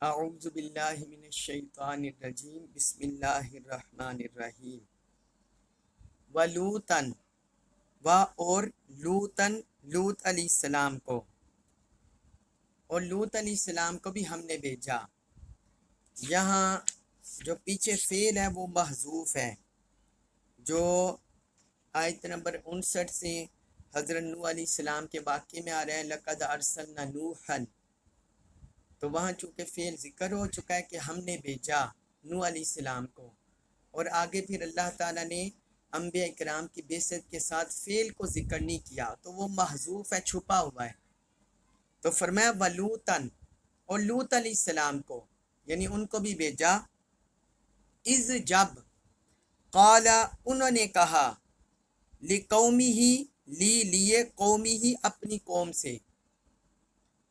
اعوذ باللہ من الشیطان الرجیم بسم اللہ الرحمن الرحیم ولوطن اور لوط علیہ السلام کو اور لوط علیہ السلام کو بھی ہم نے بھیجا۔ یہاں جو پیچھے فعل ہے وہ محذوف ہے، جو آیت نمبر 59 سے حضرت نوح علیہ السلام کے واقعے میں آ رہا ہے لقد ارسلنا نوحا، تو وہاں چونکہ فعل ذکر ہو چکا ہے کہ ہم نے بھیجا نوح علیہ السلام کو، اور آگے پھر اللہ تعالیٰ نے انبیاء اکرام کی بعثت کے ساتھ فعل کو ذکر نہیں کیا تو وہ محذوف ہے، چھپا ہوا ہے۔ تو فرمایا ولوطن، اور لوط علیہ السلام کو یعنی ان کو بھی بھیجا، اذ جب، قال انہوں نے کہا، لقومی ہی، لیے قومی ہی اپنی قوم سے،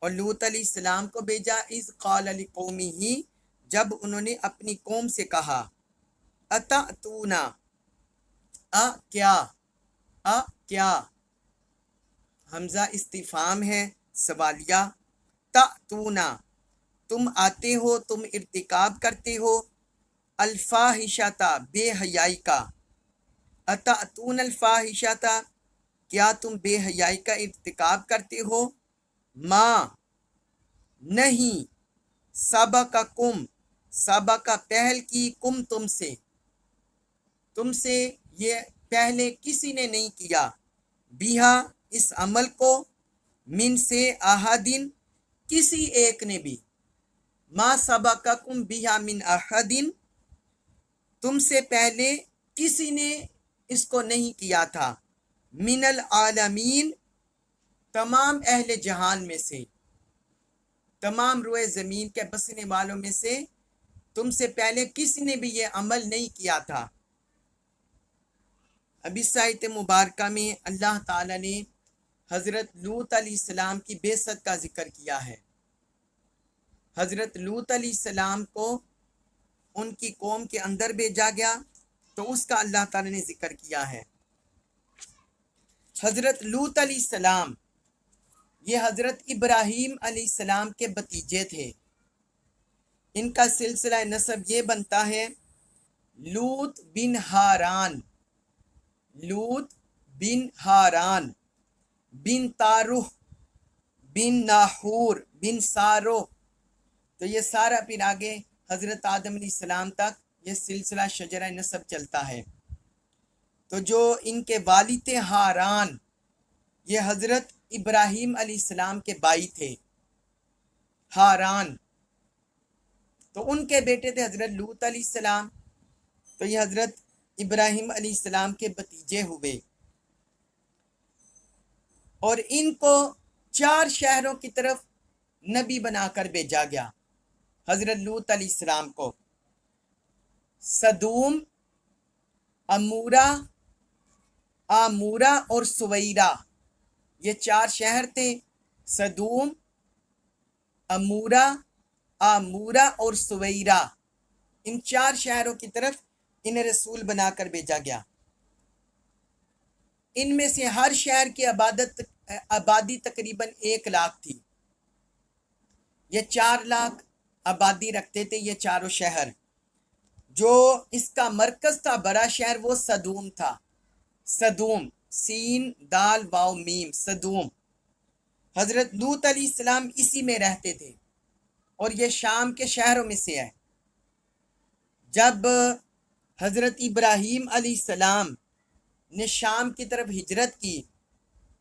اور لوط علیہ السلام کو بھیجا اذ قال لقومہ، جب انہوں نے اپنی قوم سے کہا، اتأتونا، کیا حمزہ استفہام ہے سوالیہ، تأتونا تم آتے ہو، تم ارتکاب کرتے ہو، الفاحشۃ بے حیائی کا، اتأتون الفاحشۃ کیا تم بے حیائی کا ارتکاب کرتے ہو، ما نہیں، سبقکم سبق پہل کی، تم سے یہ پہلے کسی نے نہیں کیا، بیہا اس عمل کو، من سے احدن کسی ایک نے بھی، ما سبقکم بیہا من احدن تم سے پہلے کسی نے اس کو نہیں کیا تھا، من العالمین تمام اہل جہان میں سے، تمام روئے زمین کے بسنے والوں میں سے تم سے پہلے کسی نے بھی یہ عمل نہیں کیا تھا۔ اب اس آیت مبارکہ میں اللہ تعالیٰ نے حضرت لوط علیہ السلام کی بعثت کا ذکر کیا ہے۔ حضرت لوط علیہ السلام کو ان کی قوم کے اندر بھیجا گیا تو اس کا اللہ تعالیٰ نے ذکر کیا ہے۔ حضرت لوط علیہ السلام یہ حضرت ابراہیم علیہ السلام کے بھتیجے تھے۔ ان کا سلسلہ نسب یہ بنتا ہے لوط بن ہاران، لوط بن ہاران بن تارح بن ناحور بن سارو، تو یہ سارا پھر آگے حضرت آدم علیہ السلام تک یہ سلسلہ شجرہ نسب چلتا ہے۔ تو جو ان کے والد تھے ہاران، یہ حضرت ابراہیم علیہ السلام کے بھائی تھے ہاران، تو ان کے بیٹے تھے حضرت لوط علیہ السلام، تو یہ حضرت ابراہیم علیہ السلام کے بھتیجے ہوئے، اور ان کو 4 شہروں کی طرف نبی بنا کر بھیجا گیا حضرت لوط علیہ السلام کو، سدوم، آمورہ اور سویرہ، یہ 4 شہر تھے، سدوم، آمورہ اور سویرہ، ان 4 شہروں کی طرف انہیں رسول بنا کر بھیجا گیا۔ ان میں سے ہر شہر کی آبادی تقریباً 1 لاکھ تھی، یہ 4 لاکھ آبادی رکھتے تھے یہ چاروں شہر۔ جو اس کا مرکز تھا بڑا شہر وہ سدوم تھا، سدوم، سین دال واو میم، سدوم۔ حضرت لوط علیہ السلام اسی میں رہتے تھے اور یہ شام کے شہروں میں سے ہے۔ جب حضرت ابراہیم علیہ السلام نے شام کی طرف ہجرت کی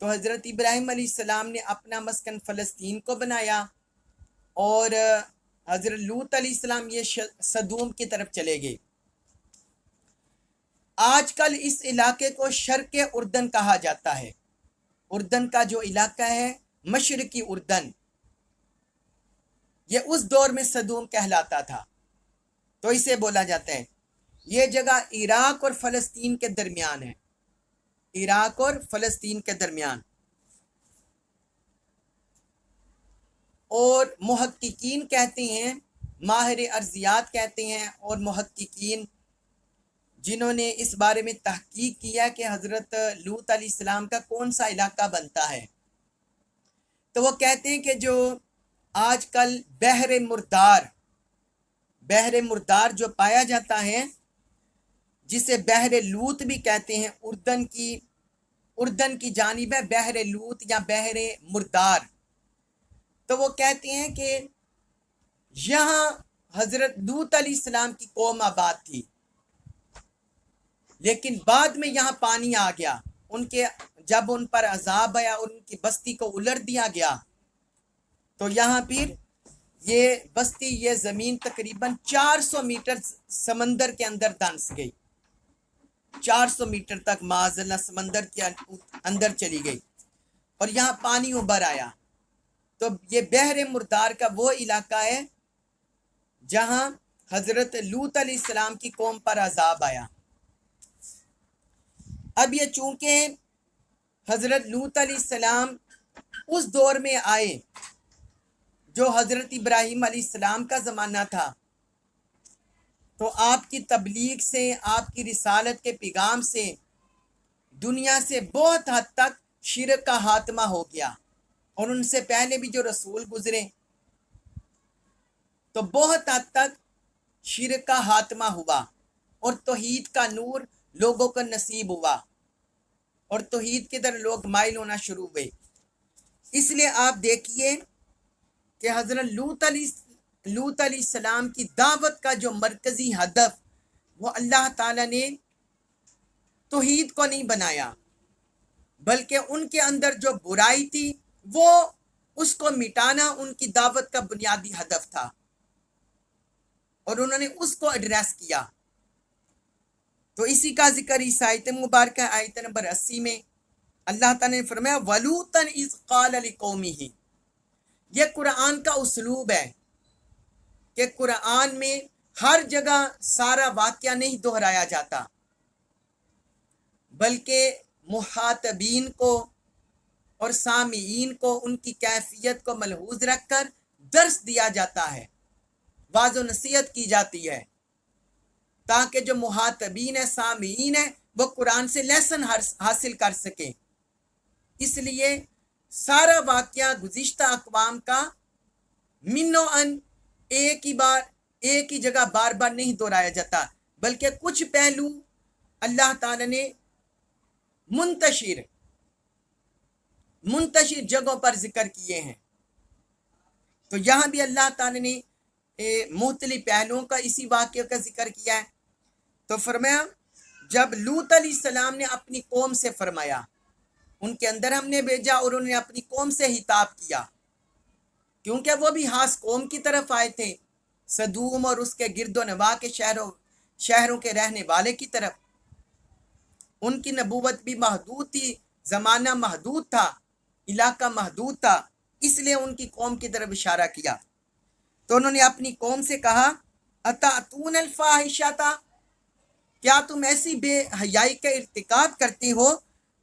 تو حضرت ابراہیم علیہ السلام نے اپنا مسکن فلسطین کو بنایا، اور حضرت لوط علیہ السلام یہ سدوم کی طرف چلے گئے۔ آج کل اس علاقے کو شرق اردن کہا جاتا ہے، اردن کا جو علاقہ ہے مشرقی اردن، یہ اس دور میں سدوم کہلاتا تھا، تو اسے بولا جاتا ہے۔ یہ جگہ عراق اور فلسطین کے درمیان ہے، عراق اور فلسطین کے درمیان۔ اور محققین کہتے ہیں، ماہر ارضیات کہتے ہیں، اور محققین جنہوں نے اس بارے میں تحقیق کیا کہ حضرت لوط علیہ السلام کا کون سا علاقہ بنتا ہے، تو وہ کہتے ہیں کہ جو آج کل بحر مردار بحر مردار جو پایا جاتا ہے، جسے بحر لوت بھی کہتے ہیں، اردن کی جانب ہے بحر لوت یا بحر مردار، تو وہ کہتے ہیں کہ یہاں حضرت لوط علیہ السلام کی قوم آباد تھی، لیکن بعد میں یہاں پانی آ گیا، جب ان پر عذاب آیا اور ان کی بستی کو الٹ دیا گیا، تو یہاں پھر یہ بستی، یہ زمین تقریباً 400 میٹر سمندر کے اندر دھنس گئی، 400 میٹر تک معاذ اللہ سمندر کے اندر چلی گئی، اور یہاں پانی ابھر آیا۔ تو یہ بحر مردار کا وہ علاقہ ہے جہاں حضرت لوط علیہ السلام کی قوم پر عذاب آیا۔ اب یہ چونکہ حضرت لوط علیہ السلام اس دور میں آئے جو حضرت ابراہیم علیہ السلام کا زمانہ تھا، تو آپ کی تبلیغ سے، آپ کی رسالت کے پیغام سے دنیا سے بہت حد تک شرک کا خاتمہ ہو گیا، اور ان سے پہلے بھی جو رسول گزرے تو بہت حد تک شرک کا خاتمہ ہوا، اور توحید کا نور لوگوں کو نصیب ہوا، اور توحید کی طرف لوگ مائل ہونا شروع ہوئے۔ اس لیے آپ دیکھیے کہ حضرت لوط علیہ السلام کی دعوت کا جو مرکزی ہدف، وہ اللہ تعالیٰ نے توحید کو نہیں بنایا، بلکہ ان کے اندر جو برائی تھی وہ اس کو مٹانا ان کی دعوت کا بنیادی ہدف تھا، اور انہوں نے اس کو ایڈریس کیا۔ تو اسی کا ذکر اس آیت مبارکہ آیت نمبر 80 میں اللہ تعالیٰ نے فرمایا وَلُوطًا إِذْ قَالَ لِقَوْمِهِ۔ یہ قرآن کا اسلوب ہے کہ قرآن میں ہر جگہ سارا واقعہ نہیں دہرایا جاتا، بلکہ مخاطبین کو اور سامعین کو ان کی کیفیت کو ملحوظ رکھ کر درس دیا جاتا ہے، واعظ و نصیحت کی جاتی ہے، تاکہ جو مخاطبین ہیں، سامعین ہیں، وہ قرآن سے لیسن حاصل کر سکیں۔ اس لیے سارا واقعہ گزشتہ اقوام کا من و ان ایک ہی جگہ بار بار نہیں دہرایا جاتا، بلکہ کچھ پہلو اللہ تعالی نے منتشر جگہوں پر ذکر کیے ہیں۔ تو یہاں بھی اللہ تعالی نے مختلف پہلوؤں کا اسی واقعے کا ذکر کیا ہے۔ تو فرمایا جب لوط علیہ السلام نے اپنی قوم سے فرمایا، ان کے اندر ہم نے بھیجا، اور انہوں نے اپنی قوم سے خطاب کیا، کیونکہ وہ بھی خاص قوم کی طرف آئے تھے، سدوم اور اس کے گرد و نواح کے شہروں کے رہنے والے کی طرف۔ ان کی نبوت بھی محدود تھی، زمانہ محدود تھا، علاقہ محدود تھا، اس لیے ان کی قوم کی طرف اشارہ کیا۔ تو انہوں نے اپنی قوم سے کہا اتاتون الفاحشۃ، کیا تم ایسی بے حیائی کا ارتکاب کرتے ہو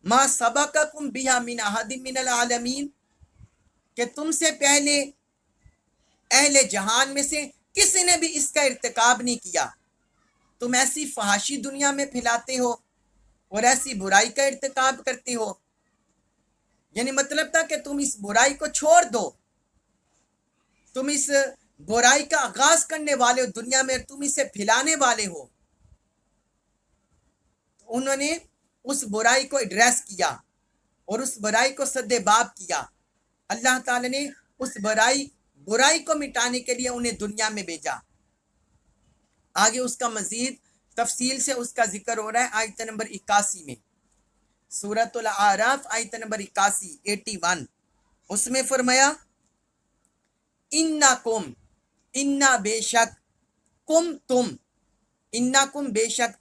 ما سبقکم بہا من احد من العالمین، کہ تم سے پہلے اہل جہان میں سے کسی نے بھی اس کا ارتکاب نہیں کیا۔ تم ایسی فحاشی دنیا میں پھیلاتے ہو اور ایسی برائی کا ارتکاب کرتے ہو، یعنی مطلب تھا کہ تم اس برائی کو چھوڑ دو، تم اس برائی کا آغاز کرنے والے ہو دنیا میں، تم اسے پھیلانے والے ہو۔ انہوں نے اس برائی کو ایڈریس کیا اور اس برائی کو سد باب کیا۔ اللہ تعالی نے اس برائی کو مٹانے کے لیے انہیں دنیا میں بھیجا۔ آگے اس کا مزید تفصیل سے اس کا ذکر ہو رہا ہے آیت نمبر 81 میں، سورۃ الاعراف آیت نمبر 81 اس میں فرمایا انا بے شک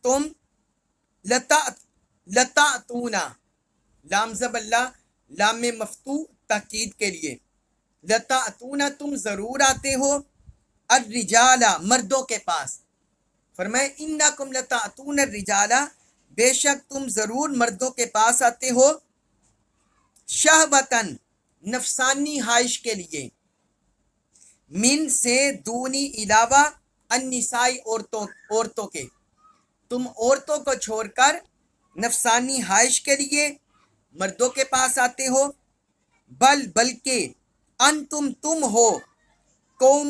تم لتاتونا، لام زب اللہ لام مفتوح تاکید کے لیے، لتاتونا تم ضرور آتے ہو، الرجال مردوں کے پاس۔ فرمائے انکم لتاتون الرجال، بے شک تم ضرور مردوں کے پاس آتے ہو، شہوتن نفسانی خواہش کے لیے، من سے دونی علاوہ، النساء عورتوں کے، تم عورتوں کو چھوڑ کر نفسانی خواہش کے لیے مردوں کے پاس آتے ہو، بلکہ انتم تم ہو قوم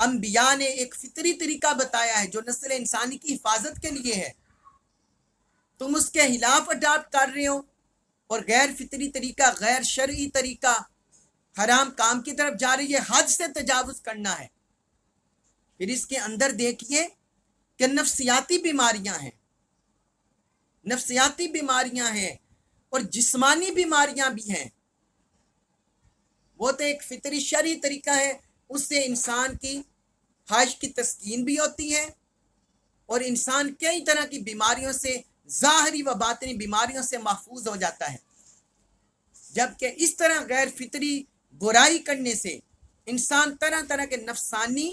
انبیاء نے ایک فطری طریقہ بتایا ہے جو نسل انسانی کی حفاظت کے لیے ہے، تم اس کے خلاف اڈاپٹ کر رہے ہو اور غیر فطری طریقہ، غیر شرعی طریقہ حرام کام کی طرف جا رہی ہے، حد سے تجاوز کرنا ہے۔ پھر اس کے اندر دیکھیے کہ نفسیاتی بیماریاں ہیں، نفسیاتی بیماریاں ہیں اور جسمانی بیماریاں بھی ہیں۔ وہ تو ایک فطری شرعی طریقہ ہے، اس سے انسان کی خواہش کی تسکین بھی ہوتی ہے اور انسان کئی طرح کی بیماریوں سے، ظاہری و باطنی بیماریوں سے محفوظ ہو جاتا ہے۔ جبکہ اس طرح غیر فطری برائی کرنے سے انسان طرح طرح کے نفسانی،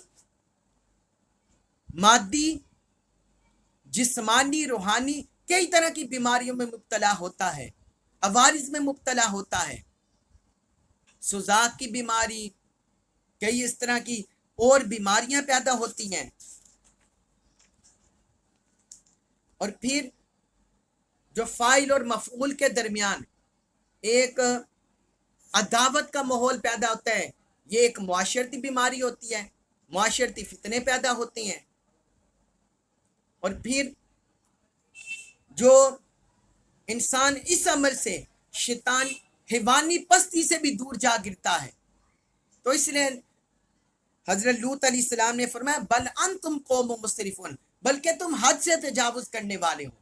مادی، جسمانی، روحانی کئی طرح کی بیماریوں میں مبتلا ہوتا ہے، عوارض میں مبتلا ہوتا ہے، سوزاک کی بیماری، کئی اس طرح کی اور بیماریاں پیدا ہوتی ہیں۔ اور پھر جو فاعل اور مفعول کے درمیان ایک عداوت کا ماحول پیدا ہوتا ہے، یہ ایک معاشرتی بیماری ہوتی ہے، معاشرتی فتنے پیدا ہوتے ہیں۔ اور پھر جو انسان اس عمل سے شیطان حیوانی پستی سے بھی دور جا گرتا ہے، تو اس لیے حضرت لوط علیہ السلام نے فرمایا بل انتم قوم مسرفون، بلکہ تم حد سے تجاوز کرنے والے ہو،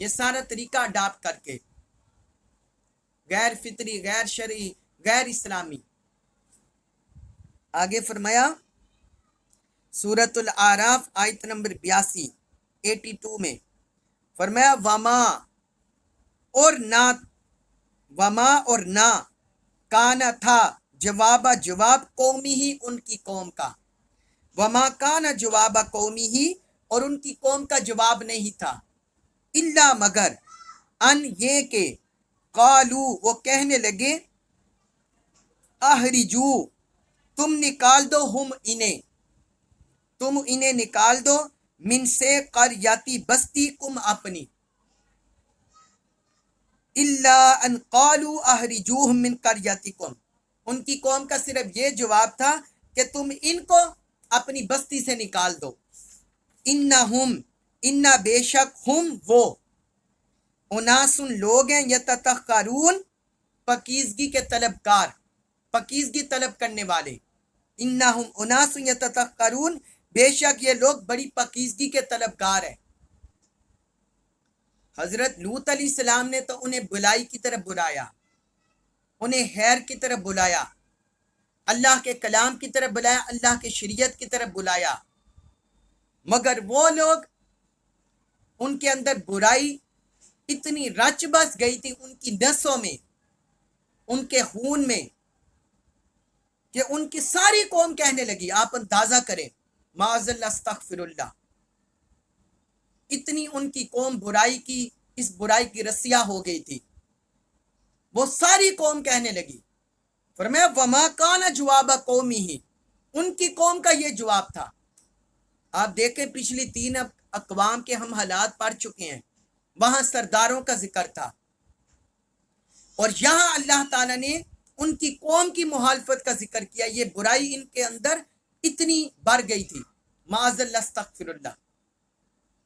یہ سارا طریقہ اڈاپٹ کر کے، غیر فطری، غیر شرعی، غیر اسلامی۔ آگے فرمایا سورۃ الاعراف آیت نمبر 82 میں فرمایا وما اور نہ کانا تھا جواب قومی ہی، ان کی قوم کا، وما کانا جواب قومی ہی، اور ان کی قوم کا جواب نہیں تھا، الا مگر ان یہ کہ قالو وہ کہنے لگے احرجو تم نکال دو، تم انہیں نکال دو، من سے قریاتی بستی کم اپنی، الا ان قالو احرجوہم من قریاتکم، ان کی قوم کا صرف یہ جواب تھا کہ تم ان کو اپنی بستی سے نکال دو، انا بے شک ہم وہ، اناسن لوگ ہیں، یتطہرون پاکیزگی کے طلبگار، پاکیزگی طلب کرنے والے، انہم اناس یتطہرون بے شک یہ لوگ بڑی پاکیزگی کے طلبگار ہیں۔ حضرت لوط علیہ السلام نے تو انہیں بلائی کی طرف بلایا، انہیں خیر کی طرف بلایا، اللہ کے کلام کی طرف بلایا، اللہ کے شریعت کی طرف بلایا، مگر وہ لوگ، ان کے اندر برائی اتنی رچ بس گئی تھی ان کی نسوں میں، ان کے خون میں، کہ ان کی ساری قوم کہنے لگی، آپ اندازہ کریں، معاذ اللہ استغفر اللہ، اتنی ان کی قوم برائی کی، اس برائی کی رسیا ہو گئی تھی، وہ ساری قوم کہنے لگی۔ فرمایا وما کان جواب قومی ہی، ان کی قوم کا یہ جواب تھا۔ آپ دیکھیں پچھلی 3 اقوام کے ہم حالات پڑھ چکے ہیں، وہاں سرداروں کا ذکر تھا، اور یہاں اللہ تعالیٰ نے ان کی قوم کی مخالفت کا ذکر کیا، یہ برائی ان کے اندر اتنی بڑھ گئی تھی، معاذ اللہ استغفر اللہ۔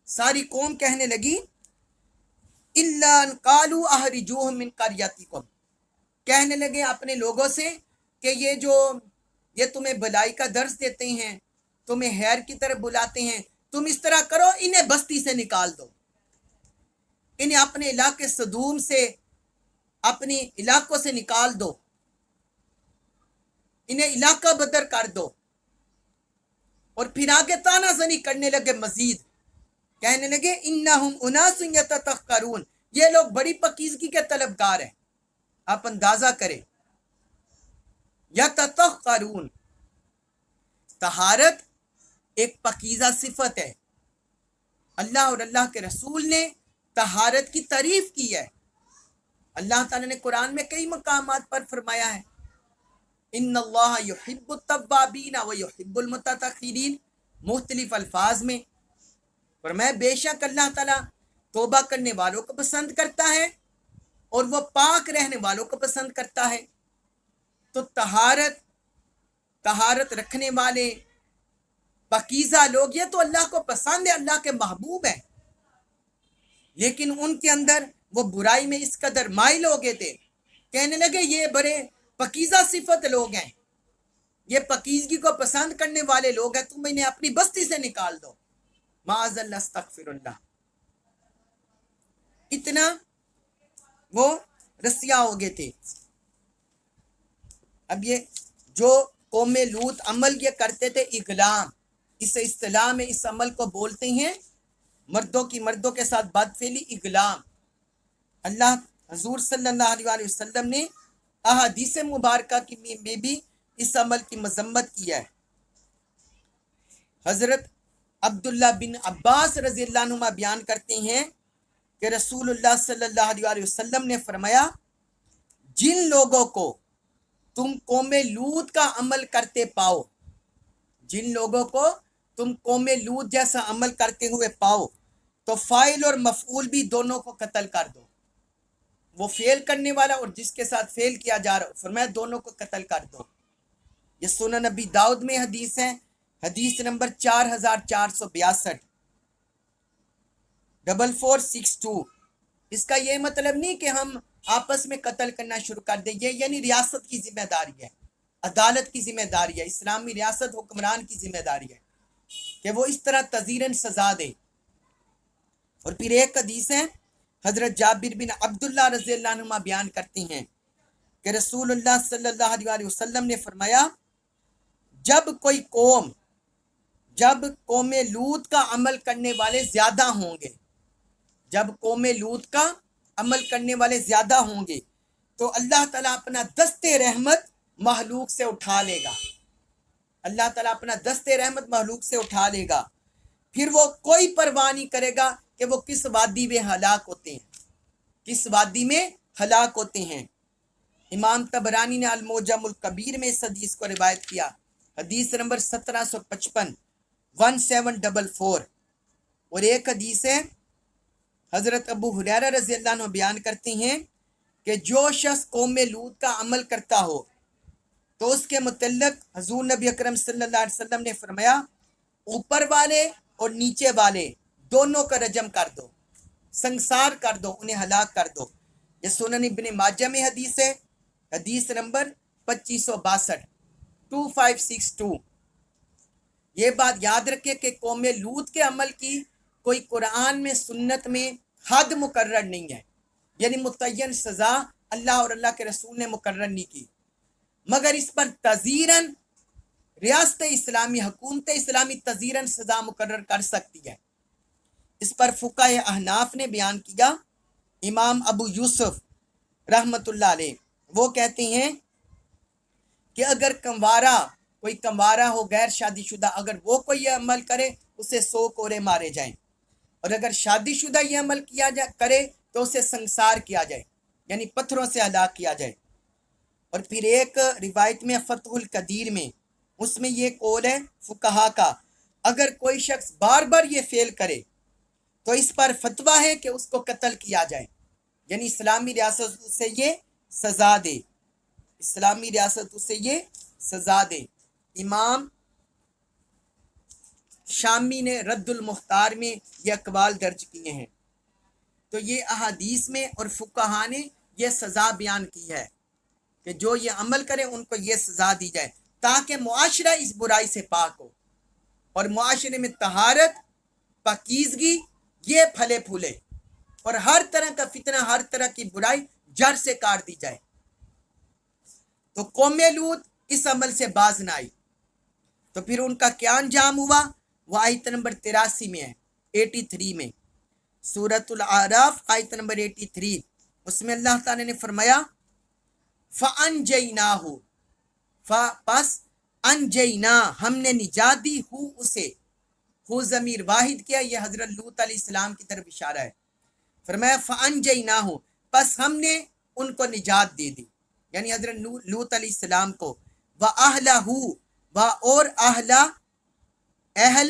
ساری قوم کہنے لگی الا ان قالوا احرجوہم من قریاتکم، کہنے لگے اپنے لوگوں سے کہ یہ تمہیں بلائی کا درس دیتے ہیں، تمہیں خیر کی طرف بلاتے ہیں، تم اس طرح کرو، انہیں بستی سے نکال دو، انہیں اپنے علاقے صدوم سے، اپنی علاقوں سے نکال دو، انہیں علاقہ بدر کر دو۔ اور پھر آگے تانا زنی کرنے لگے، مزید کہنے لگے انہم اناس یتطہرون، یہ لوگ بڑی پاکیزگی کے طلبگار ہیں۔ آپ اندازہ کریں، یتطہرون، طہارت ایک پاکیزہ صفت ہے، اللہ اور اللہ کے رسول نے طہارت کی تعریف کی ہے۔ اللہ تعالیٰ نے قرآن میں کئی مقامات پر فرمایا ہے ان اللہ یحب التوابین و یحب المتطہرین، مختلف الفاظ میں فرمایا بے شک اللہ تعالیٰ توبہ کرنے والوں کو پسند کرتا ہے اور وہ پاک رہنے والوں کو پسند کرتا ہے۔ تو طہارت رکھنے والے، پاکیزہ لوگ، یہ تو اللہ کو پسند ہے، اللہ کے محبوب ہیں، لیکن ان کے اندر وہ برائی میں اس قدر مائل ہو گئے تھے، کہنے لگے یہ بڑے پاکیزہ صفت لوگ ہیں، یہ پاکیزگی کو پسند کرنے والے لوگ ہیں، تم انہیں اپنی بستی سے نکال دو، معاذ اللہ استغفر اللہ۔ اتنا وہ رسیا ہو گئے تھے۔ اب یہ جو قوم لوط عمل یہ کرتے تھے اغلام، اس اصطلاح میں اس عمل کو بولتے ہیں مردوں کی مردوں کے ساتھ بدفعلی، اغلام۔ اللہ حضور صلی اللہ علیہ وآلہ وسلم نے احادیث مبارکہ میں بھی اس عمل کی مذمت کی ہے۔ حضرت عبداللہ بن عباس رضی اللہ عنہ بیان کرتے ہیں کہ رسول اللہ صلی اللہ علیہ وآلہ وسلم نے فرمایا، جن لوگوں کو تم قوم لوط کا عمل کرتے پاؤ، جن لوگوں کو تم قوم لوط جیسا عمل کرتے ہوئے پاؤ تو فاعل اور مفعول بھی دونوں کو قتل کر دو، وہ فعل کرنے والا اور جس کے ساتھ فعل کیا جا رہا، فرمایا دونوں کو قتل کر دو۔ یہ سنن نبی داؤد میں حدیث ہے، حدیث نمبر 4462، 4462۔ اس کا یہ مطلب نہیں کہ ہم آپس میں قتل کرنا شروع کر دیں، یہ یعنی ریاست کی ذمہ داری ہے، عدالت کی ذمہ داری ہے، اسلامی ریاست حکمران کی ذمہ داری ہے کہ وہ اس طرح تذیراً سزا دے۔ اور پھر ایک حدیث ہے، حضرت جابر بن عبداللہ رضی اللہ عنہ بیان کرتے ہیں کہ رسول اللہ صلی اللہ علیہ وآلہ وسلم نے فرمایا، جب قوم لوط کا عمل کرنے والے زیادہ ہوں گے، جب قوم لوط کا عمل کرنے والے زیادہ ہوں گے تو اللہ تعالیٰ اپنا دست رحمت مخلوق سے اٹھا لے گا، اللہ تعالیٰ اپنا دست رحمت مخلوق سے اٹھا لے گا، پھر وہ کوئی پرواہ نہیں کرے گا کہ وہ کس وادی میں ہلاک ہوتے ہیں، کس وادی میں ہلاک ہوتے ہیں۔ امام طبرانی نے المعجم الکبیر میں اس حدیث کو روایت کیا، حدیث نمبر 1755، 1744۔ اور ایک حدیث ہے، حضرت ابو ہریرہ رضی اللہ عنہ بیان کرتے ہیں کہ جو شخص قوم لوط کا عمل کرتا ہو تو اس کے متعلق حضور نبی اکرم صلی اللہ علیہ وسلم نے فرمایا، اوپر والے اور نیچے والے دونوں کا رجم کر دو، سنسار کر دو، انہیں ہلاک کر دو۔ یہ سنن ابن ماجہ میں حدیث ہے، حدیث نمبر 2562، 2562۔ یہ بات یاد رکھے کہ قوم لوط کے عمل کی کوئی قرآن میں سنت میں حد مقرر نہیں ہے، یعنی متعین سزا اللہ اور اللہ کے رسول نے مقرر نہیں کی، مگر اس پر تذیراً ریاست اسلامی، حکومت اسلامی تذیراً سزا مقرر کر سکتی ہے۔ اس پر فقہ احناف نے بیان کیا، امام ابو یوسف رحمۃ اللہ علیہ وہ کہتے ہیں کہ اگر کوئی کنوارا ہو، غیر شادی شدہ، اگر وہ کوئی یہ عمل کرے اسے 100 کوڑے مارے جائیں، اور اگر شادی شدہ یہ عمل کرے تو اسے سنسار کیا جائے، یعنی پتھروں سے ہلاک کیا جائے۔ اور پھر ایک روایت میں فتح القدیر میں، اس میں یہ قول ہے فقہا کا، اگر کوئی شخص بار بار یہ فعل کرے تو اس پر فتویٰ ہے کہ اس کو قتل کیا جائے، یعنی اسلامی ریاست اسے یہ سزا دے، اسلامی ریاست اسے یہ سزا دے۔ امام شامی نے رد المختار میں یہ اقوال درج کیے ہیں۔ تو یہ احادیث میں اور فقہا نے یہ سزا بیان کی ہے کہ جو یہ عمل کرے ان کو یہ سزا دی جائے، تاکہ معاشرہ اس برائی سے پاک ہو اور معاشرے میں طہارت، پاکیزگی یہ پھلے پھولے اور ہر طرح کا فتنہ، ہر طرح کی برائی جڑ سے کاٹ دی جائے۔ تو قوم لوط اس عمل سے باز نہ آئی، تو پھر ان کا کیا انجام ہوا؟ وہ آیت نمبر 83 میں ہے، 83 میں، سورۃ الاعراف آیت نمبر 83، اس میں اللہ تعالی نے فرمایا فَأَنْجَيْنَاهُ، پس انجینا ہم نے نجات دی، ہو اسے، ہو ضمیر واحد کیا، یہ حضرت لوط علیہ السلام کی طرف اشارہ ہے۔ فرمایا فَأَنْجَيْنَاهُ، پس ہم نے ان کو نجات دے دی، یعنی حضرت لوط علیہ السلام کو، وَأَهْلَهُ، اور اہل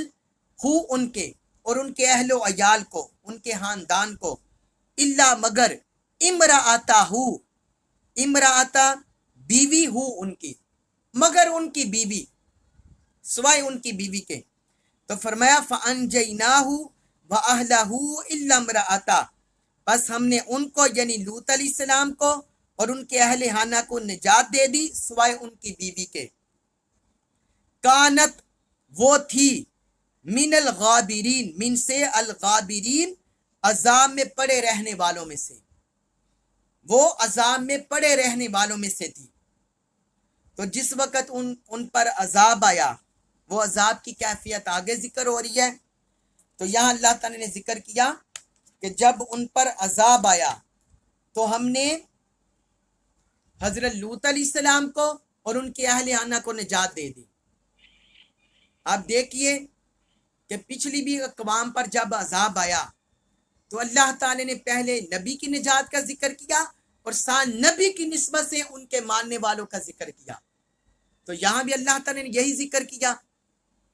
ہو ان کے، اور ان کے اہل و عیال کو، ان کے خاندان کو، الا مگر امرأتہ، امرأتہ بیوی ہو ان کی، مگر ان کی بیوی، سوائے ان کی بیوی کے، تو فرمایا فَأَنْجَيْنَاهُ وَأَهْلَهُ إِلَّا امْرَأَتَهُ، بس ہم نے ان کو یعنی لوط علیہ السلام کو اور ان کے اہل خانہ کو نجات دے دی سوائے ان کی بیوی کے۔ کانت وہ تھی من الغابرین، من سے الغابرین عذاب میں پڑے رہنے والوں میں سے، وہ عذاب میں پڑے رہنے والوں میں سے تھی۔ تو جس وقت ان پر عذاب آیا، وہ عذاب کی کیفیت آگے ذکر ہو رہی ہے، تو یہاں اللہ تعالی نے ذکر کیا کہ جب ان پر عذاب آیا تو ہم نے حضرت لوط علیہ السلام کو اور ان کے اہل خانہ کو نجات دے دی۔ آپ دیکھیے کہ پچھلی بھی اقوام پر جب عذاب آیا تو اللہ تعالی نے پہلے نبی کی نجات کا ذکر کیا اور ساتھ نبی کی نسبت سے ان کے ماننے والوں کا ذکر کیا۔ تو یہاں بھی اللہ تعالی نے یہی ذکر کیا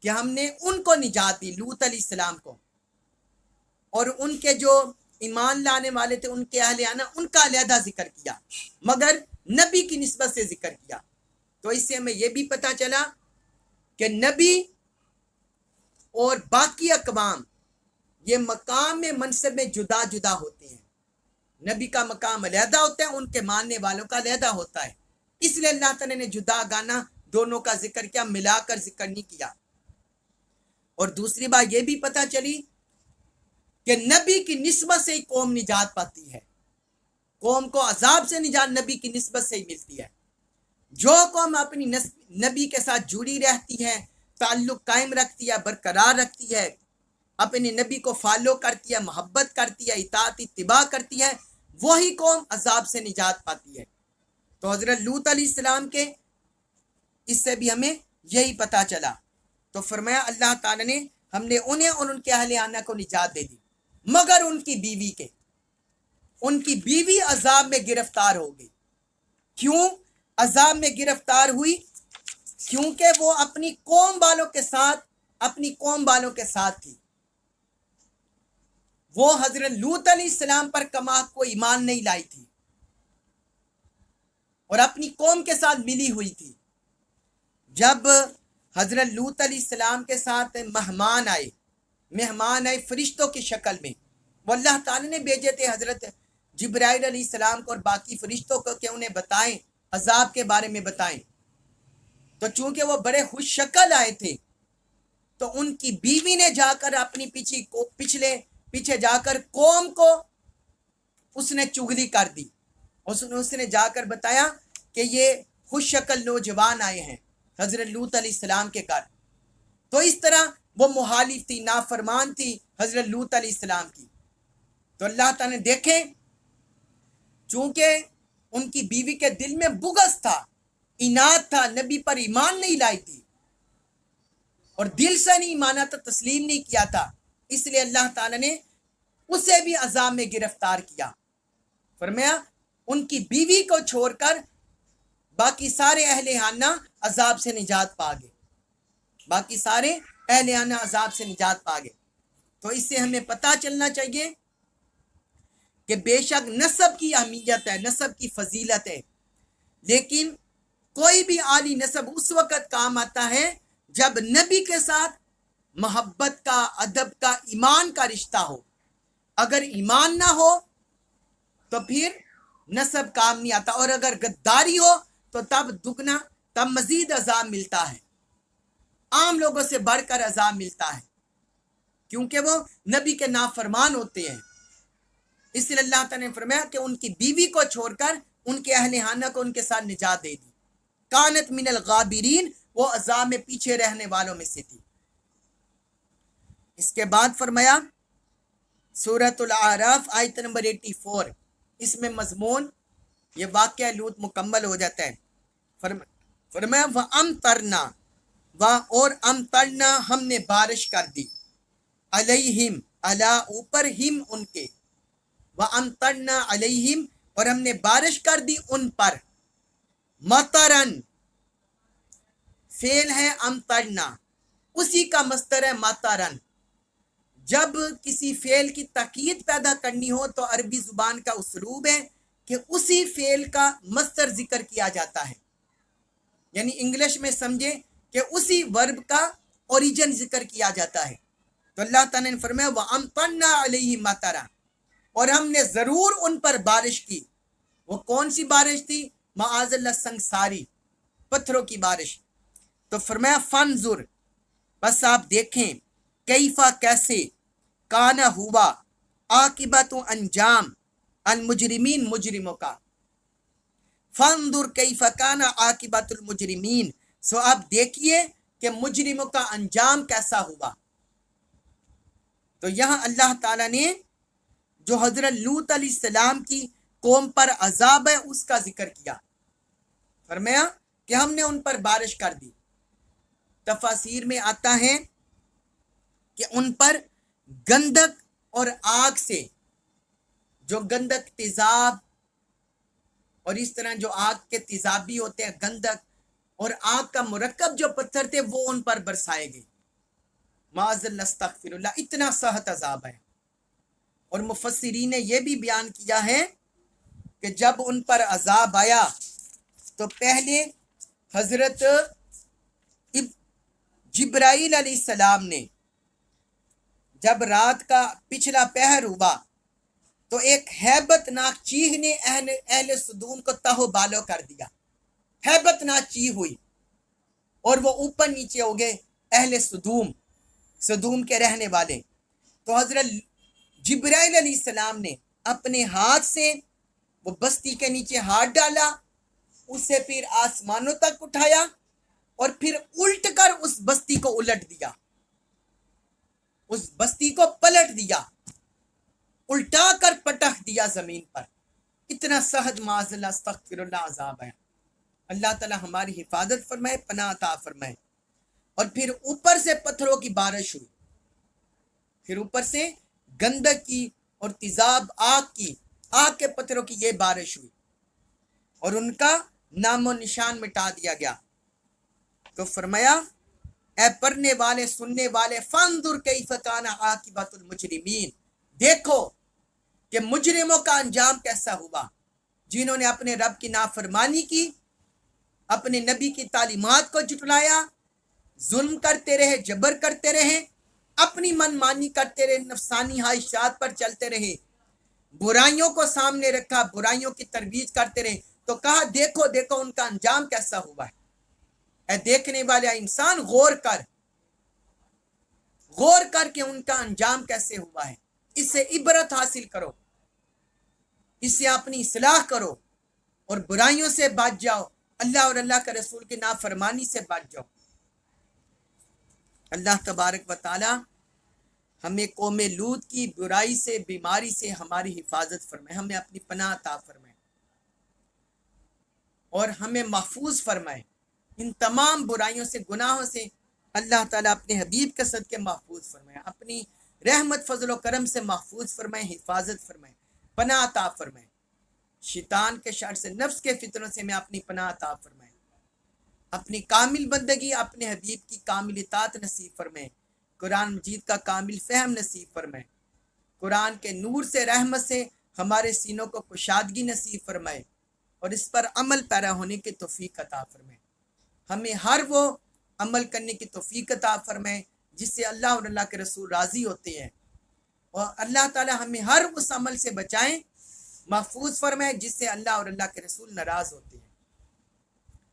کہ ہم نے ان کو نجات دی، لوط علیہ السلام کو، اور ان کے جو ایمان لانے والے تھے ان کے اہل خانہ، ان کا علیحدہ ذکر کیا، مگر نبی کی نسبت سے ذکر کیا۔ تو اس سے ہمیں یہ بھی پتہ چلا کہ نبی اور باقی اقوام یہ مقام میں منصب میں جدا جدا ہوتے ہیں۔ نبی کا مقام علیحدہ ہوتا ہے، ان کے ماننے والوں کا علیحدہ ہوتا ہے، اس لیے اللہ تعالی نے جدا گانا دونوں کا ذکر کیا، ملا کر ذکر نہیں کیا۔ اور دوسری بات یہ بھی پتہ چلی کہ نبی کی نسبت سے ہی قوم نجات پاتی ہے، قوم کو عذاب سے نجات نبی کی نسبت سے ہی ملتی ہے۔ جو قوم اپنی نبی کے ساتھ جڑی رہتی ہے، تعلق قائم رکھتی ہے، برقرار رکھتی ہے، اپنے نبی کو فالو کرتی ہے، محبت کرتی ہے، اطاعت اتباع کرتی ہے، وہی قوم عذاب سے نجات پاتی ہے۔ تو حضرت لوط علیہ السلام کے اس سے بھی ہمیں یہی پتہ چلا۔ تو فرمایا اللہ تعالی نے ہم نے انہیں اور ان کے اہل خانہ کو نجات دے دی، مگر ان کی بیوی کے، ان کی بیوی عذاب میں گرفتار ہو گئی۔ کیوں عذاب میں گرفتار ہوئی؟ کیونکہ وہ اپنی قوم والوں کے ساتھ تھی۔ وہ حضرت لوط علیہ السلام پر کما کو ایمان نہیں لائی تھی اور اپنی قوم کے ساتھ ملی ہوئی تھی۔ جب حضرت لوط علیہ السلام کے ساتھ مہمان آئے فرشتوں کی شکل میں، وہ اللہ تعالی نے بھیجے تھے حضرت جبرائیل علیہ السلام کو اور باقی فرشتوں کو کہ انہیں بتائیں، عذاب کے بارے میں بتائیں۔ تو چونکہ وہ بڑے خوش شکل آئے تھے تو ان کی بیوی نے جا کر اپنی پیچھے جا کر قوم کو اس نے چغلی کر دی، اس نے جا کر بتایا کہ یہ خوش شکل نوجوان آئے ہیں حضرت لوط علیہ السلام کے گھر۔ تو اس طرح وہ مخالف تھی، نافرمان تھی حضرت لوط علیہ السلام کی۔ تو اللہ تعالیٰ نے دیکھیں چونکہ ان کی بیوی کے دل میں بغض تھا، اناد تھا، نبی پر ایمان نہیں لائی تھی اور دل سے نہیں مانا تھا، تسلیم نہیں کیا تھا، اس لیے اللہ تعالیٰ نے اسے بھی عذاب میں گرفتار کیا۔ فرمایا ان کی بیوی کو چھوڑ کر باقی سارے اہل خانہ عذاب سے نجات پا گئے، باقی سارے اہل خانہ عذاب سے نجات پا گئے۔ تو اس سے ہمیں پتہ چلنا چاہیے کہ بے شک نسب کی اہمیت ہے، نسب کی فضیلت ہے، لیکن کوئی بھی عالی نسب اس وقت کام آتا ہے جب نبی کے ساتھ محبت کا، ادب کا، ایمان کا رشتہ ہو۔ اگر ایمان نہ ہو تو پھر نسب کام نہیں آتا، اور اگر غداری ہو تو تب دگنا، تب مزید عذاب ملتا ہے، عام لوگوں سے بڑھ کر عذاب ملتا ہے، کیونکہ وہ نبی کے نافرمان ہوتے ہیں۔ اس لیے اللہ تعالیٰ نے فرمایا کہ ان کی بیوی کو چھوڑ کر ان کے اہل خانہ کو ان کے ساتھ نجات دے دی۔ کانت من الغابرین، وہ عذاب میں پیچھے رہنے والوں میں سے تھی۔ اس کے بعد فرمایا سورۃ الاعراف آیت نمبر 84، اس میں مضمون یہ واقعہ لوط مکمل ہو جاتا ہے۔ فرمایا وَأَمْطَرْنَا، اور امطرنا ہم نے بارش کر دی، علیہم علی اوپر ہم ان کے، وَأَمْطَرْنَا علیہم اور ہم نے بارش کر دی ان پر، مطرن فعل ہے امطرنا، اسی کا مصدر ہے مطرن۔ جب کسی فعل کی تاکید پیدا کرنی ہو تو عربی زبان کا اسلوب ہے کہ اسی فعل کا مصدر ذکر کیا جاتا ہے، یعنی انگلش میں سمجھے کہ اسی ورب کا اوریجن ذکر کیا جاتا ہے. تو اللہ تعالیٰ نے فرمایا وَأَمْطَرْنَا عَلَيْهِمْ مَطَرًا، اور ہم نے ضرور ان پر بارش کی. وہ کون سی بارش تھی؟ معاذ اللہ سنگساری، پتھروں کی بارش. تو فرمایا فنظر، بس آپ دیکھیں، کیفا کیسے، کانا ہوا، عاقبت و انجام، المجرمین مجرموں کا. فانظر کیف کان عاقبت المجرمین، سو آپ دیکھیے کہ مجرموں کا انجام کیسا ہوا. تو یہاں اللہ تعالیٰ نے جو حضرت لوط علیہ السلام کی قوم پر عذاب ہے اس کا ذکر کیا. فرمایا کہ ہم نے ان پر بارش کر دی. تفاسیر میں آتا ہے کہ ان پر گندک اور آگ سے، جو گندک تیزاب اور اس طرح جو آگ کے تیزابی ہوتے ہیں، گندک اور آگ کا مرکب جو پتھر تھے وہ ان پر برسائے گئے. معاذ اللہ استغفر اللہ، اتنا سخت عذاب ہے. اور مفسرین نے یہ بھی بیان کیا ہے کہ جب ان پر عذاب آیا تو پہلے حضرت جبرائیل علیہ السلام نے جب رات کا پچھلا پہر ہوا تو ایک ہیبت ناک چیخ نے اہل صدوم کو تہو بالو کر دیا. ہیبت ناک چیخ ہوئی اور وہ اوپر نیچے ہو گئے اہل صدوم کے رہنے والے. تو حضرت جبرائیل علیہ السلام نے اپنے ہاتھ سے وہ بستی کے نیچے ہاتھ ڈالا، اسے پھر آسمانوں تک اٹھایا اور پھر الٹ کر اس بستی کو الٹ دیا، اس بستی کو پلٹ دیا، الٹا کر پٹخ دیا زمین پر. اتنا سخت معاذ اللہ استغفر اللہ عذاب ہے. اللہ تعالی ہماری حفاظت فرمائے، پناہ عطا فرمائے. اور پھر اوپر سے پتھروں کی بارش ہوئی، پھر اوپر سے گندک کی اور تیزاب آگ کے پتھروں کی یہ بارش ہوئی اور ان کا نام و نشان مٹا دیا گیا. تو فرمایا اے پڑھنے والے سننے والے، فانظر کیف کان عاقبت المجرمین، دیکھو کہ مجرموں کا انجام کیسا ہوا، جنہوں نے اپنے رب کی نافرمانی کی، اپنے نبی کی تعلیمات کو جھٹلایا، ظلم کرتے رہے، جبر کرتے رہے، اپنی من مانی کرتے رہے، نفسانی خواہشات پر چلتے رہے، برائیوں کو سامنے رکھا، برائیوں کی ترویج کرتے رہے. تو کہا دیکھو دیکھو ان کا انجام کیسا ہوا ہے. اے دیکھنے والے انسان، غور کر کے ان کا انجام کیسے ہوا ہے. اس سے عبرت حاصل کرو، اس سے اپنی اصلاح کرو اور برائیوں سے بچ جاؤ، اللہ اور اللہ کے رسول کی نافرمانی سے بچ جاؤ. اللہ تبارک و تعالی ہمیں قوم لوط کی برائی سے، بیماری سے ہماری حفاظت فرمائے، ہمیں اپنی پناہ عطا فرمائے اور ہمیں محفوظ فرمائے ان تمام برائیوں سے، گناہوں سے. اللہ تعالیٰ اپنے حبیب کے صدقے محفوظ فرمائے، اپنی رحمت فضل و کرم سے محفوظ فرمائے، حفاظت فرمائے، پناہ عطا فرمائے. شیطان کے شر سے، نفس کے فتنوں سے میں اپنی پناہ عطا فرمائے، اپنی کامل بندگی، اپنے حبیب کی کامل اطاعت نصیب فرمائے، قرآن مجید کا کامل فہم نصیب فرمائے، قرآن کے نور سے، رحمت سے ہمارے سینوں کو کشادگی نصیب فرمائے اور اس پر عمل پیرا ہونے کی توفیق عطا فرمائے. ہمیں ہر وہ عمل کرنے کی توفیق عطا فرمائے جس سے اللہ اور اللہ کے رسول راضی ہوتے ہیں، اور اللہ تعالی ہمیں ہر اس عمل سے بچائیں، محفوظ فرمائے جس سے اللہ اور اللہ کے رسول ناراض ہوتے ہیں.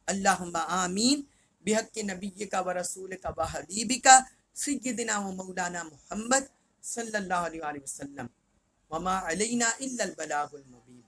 اللہم آمین بحق نبی کا و رسول کا و حبیبی کا سیدنا و مولانا محمد صلی اللہ علیہ وسلم. وما علینا الا البلاغ المبین.